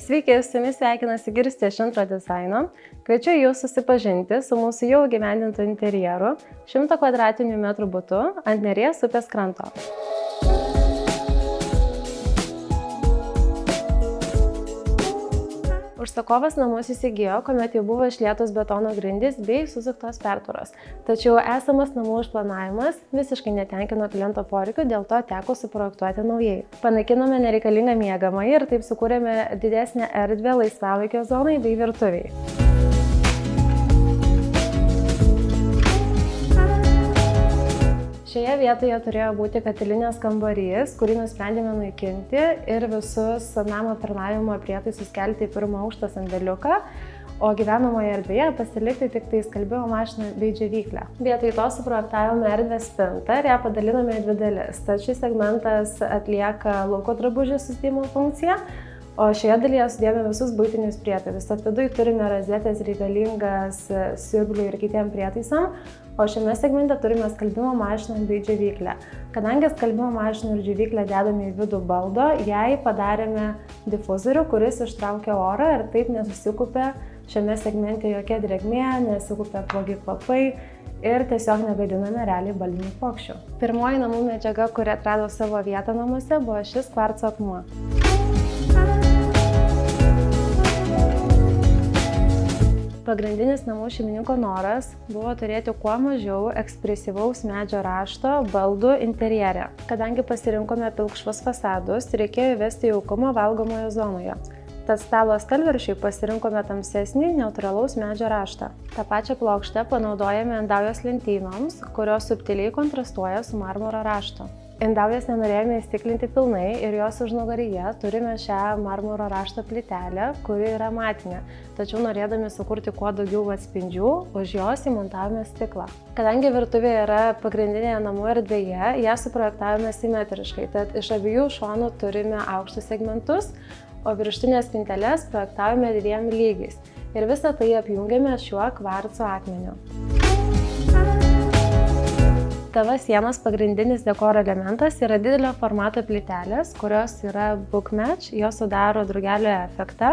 Sveiki, su jumis sveikinasi Girstė iš Intro dizaino. Kviečiu jūs susipažinti su mūsų jau įgyvendintu interjeru 100 m² butu ant Neries upės kranto. Užsakovas namus įsigijo, kuomet jau buvo išlietos betono grindys bei susuktos pertvaros. Tačiau esamas namų išplanavimas visiškai netenkino kliento poreikių, dėl to teko suprojektuoti naujai. Panaikinome nereikalingą miegamąjį ir taip sukūrėme didesnę erdvę laisvalaikio zonai bei virtuviai. Šioje vietoje turėjo būti katilinės kambarys, kurį nusprendėme naikinti ir visus namo aptarnavimo prietaisus kelti į pirmą aukštą sandėliuką, o gyvenamoje erdvėje pasilikti tik tai skalbimo mašiną bei džiovyklę. Vietoj to suprojektavome erdvę spintą ir ją padalinome į dvi dalis. Tad šis segmentas atlieka lauko drabužių susidėjimo funkciją, o šioje dalyje sudėjome visus buitinius prietaisus. Tad viduj turime rozetės reikalingas siurbliui ir kitiem prietaisam, o šiame segmente turime skalbimo mašiną bei džiovyklę. Kadangi skalbimo mašiną ir džiovyklę dedame į vidų baldo, jai padarėme difuzorių, kuris ištraukia orą ir taip nesusikupia šiame segmente jokia drėgmė, nesikupia blogi kvapai ir tiesiog negadiname realiai baldinių plokščių. Pirmoji namų medžiaga, kuri atrado savo vietą namuose, buvo šis kvarco akmuo. Pagrindinis namų šeimininko noras buvo turėti kuo mažiau ekspresyvaus medžio rašto baldų interjere. Kadangi pasirinkome pilkšvus fasadus, reikėjo įvesti jaukumą valgomoje zonoje. Tad stalo stalviršiui pasirinkome tamsesnį neutralaus medžio raštą. Ta pačią plokštę panaudojame indaujos lentynoms, kurios subtiliai kontrastuoja su marmuro raštu. Indaujos nenorėjome įstiklinti pilnai ir jos užnugaryje turime šią marmuro rašto plytelę, kuri yra matinė. Tačiau norėdami sukurti kuo daugiau atspindžių, už jos įmontavome stiklą. Kadangi virtuvė yra pagrindinėje namų erdvėje, ją suprojektavome simetriškai, tad iš abiejų šonų turime aukštus segmentus, o viršutinės spinteles projektavome dviem lygiais. Ir visą tai apjungėme šiuo kvarco akmeniu. TV sienos pagrindinis dekoro elementas yra didelio formato plytelės, kurios yra book match, jos sudaro drugelio efektą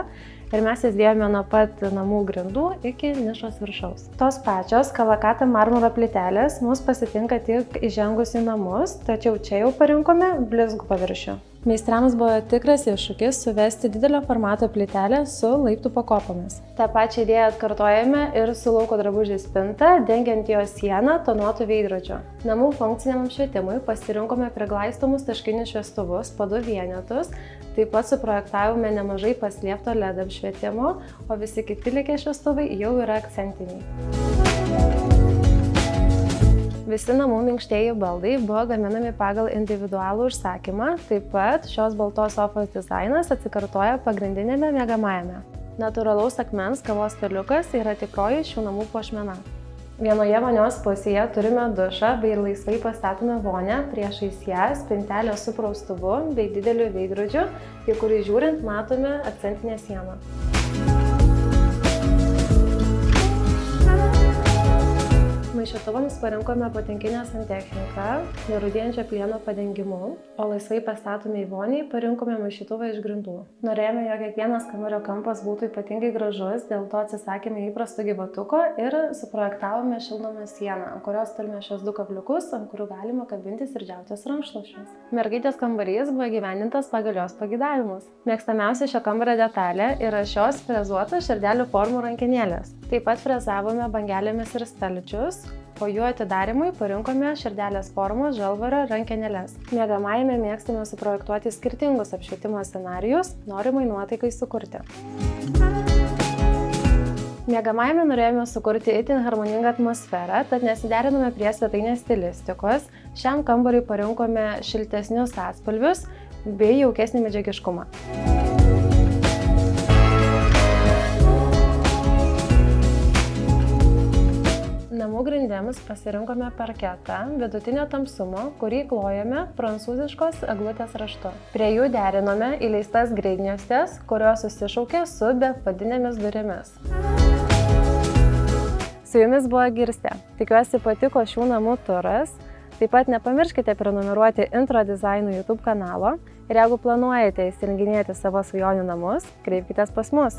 ir mes jas dėjome nuo pat namų grindų iki nišos viršaus. Tos pačios kalakata marmuro plytelės mus pasitinka tik įžengus į namus, tačiau čia jau parinkome blizgų paviršių. Meistrams buvo tikras iššūkis suvesti didelio formato plytelę su laiptų pakopomis. Ta pačią idėją atkartojame ir su lauko drabužių spinta, dengiant jos sieną tonuotų veidrodžiu. Namų funkciniam apšvietimui pasirinkome priglaistomus taškinius šviestuvus po 2 vienetus, taip pat suprojektavome nemažai paslėpto LED apšvietimo, o visi kiti likę šviestuvai jau yra akcentiniai. Visi namų minkštieji baldai buvo gaminami pagal individualų užsakymą, taip pat šios baltos sofos dizainas atsikartoja pagrindinėme miegamajame. Natūralaus akmens kavos staliukas yra tikroji šių namų puošmena. Vienoje vonios pusėje turime dušą bei laisvai pastatome vonią, priešais ją spintelę su praustuvu bei dideliu veidrodžiu, į kurį žiūrint matome akcentinę sieną. Maišytuvams parinkome patenkinę santechniką, nerūdijančią plieno padengimu, o laisvai pastatomiai voniai parinkome maišytuvą iš grindų. Norėjome, jog kiekvienas kambario kampas būtų ypatingai gražus, dėl to atsisakėme įprasto gyvatuko ir suprojektavome šildomą sieną, ant kurios turime šios 2 kabliukus, ant kurių galima kabintis ir džiautis rankšluosčius. Mergaitės kambarys buvo įgyvendintas pagal jos pageidavimus. Mėgstamiausia šio kambario detalė yra šios frezuotos širdelių formų rankenėlės. Taip pat frezavome bangelėmis ir stalčius, o jų atidarimui parinkome širdelės formos žalvario rankenėles. Miegamajame mėgstame suprojektuoti skirtingus apšvietimo scenarijus, norimai nuotaikai sukurti. Miegamajame norėjome sukurti itin harmoningą atmosferą, tad nesiderinome prie svetainės stilistikos. Šiam kambariui parinkome šiltesnius atspalvius bei jaukesnį medžiagiškumą. Namų grindėms pasirinkome parketą vidutinio tamsumo, kurį klojame prancūziškos eglutės raštu. Prie jų derinome įleistas grindjuostes, kurios susišaukė su beapvadinėmis durimis. Su jumis buvo Girstė. Tikiuosi patiko šių namų turas. Taip pat nepamirškite prenumeruoti Intro dizaino YouTube kanalo Ir jeigu planuojate įsirenginėti savo svajonių namus, kreipkitės pas mus.